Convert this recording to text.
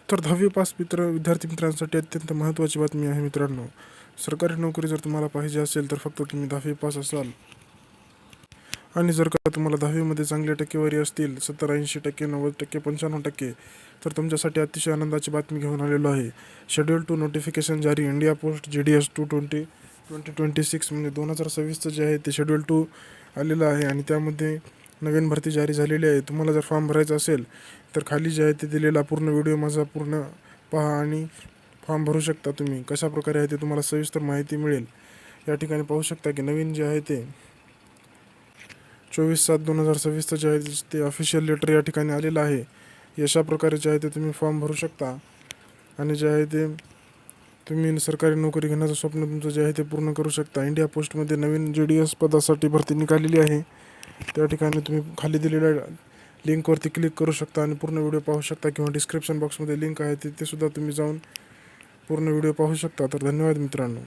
तर 10वी पास विद्यार्थी मित्रांसाठी अत्यंत महत्त्वाची बातमी आहे मित्रांनो. सरकारी नोकरी जर तुम्हाला पाहिजे असेल तर फक्त तुम्ही 10वी पास असाल आणि जर का तुम्हाला 10वीमध्ये चांगले टक्केवारी असतील 70-80%, 90%, 95%, तर तुमच्यासाठी अतिशय आनंदाची बातमी घेऊन आलेलो आहे. शेड्यूल 2 नोटिफिकेशन जारी. इंडिया पोस्ट GDS 2026 म्हणजे 2026चं जे आहे ते शेड्यूल 2 आलेलं आहे आणि त्यामध्ये नवीन भरती जारी झालेली आहे. तुम्हाला जर फॉर्म भरायचा असेल तर खाली जे आहे ते दिलेला पूर्ण व्हिडिओ माझा पूर्ण पहा आणि फॉर्म भरू शकता. तुम्ही कशा प्रकारे आहे ते तुम्हाला सविस्तर माहिती मिळेल. या ठिकाणी पाहू शकता की नवीन जे आहे ते 24/7/2026 जे आहे ते ऑफिशियल लेटर या ठिकाणी आलेलं आहे. अशा प्रकारे जे आहे ते तुम्ही फॉर्म भरू शकता आणि जे आहे ते तुम्ही सरकारी नोकरी घेण्याचं स्वप्न तुमचं जे आहे ते पूर्ण करू शकता. इंडिया पोस्टमध्ये नवीन GDS पदासाठी भरती निघालेली आहे. त्या ठिकाणी तुम्ही खाली दिलेल्या लिंकवरती क्लिक करू शकता आणि पूर्ण व्हिडिओ पाहू शकता किंवा डिस्क्रिप्शन बॉक्समध्ये लिंक आहे ते सुद्धा तुम्ही जाऊन पूर्ण व्हिडिओ पाहू शकता. तर धन्यवाद मित्रांनो.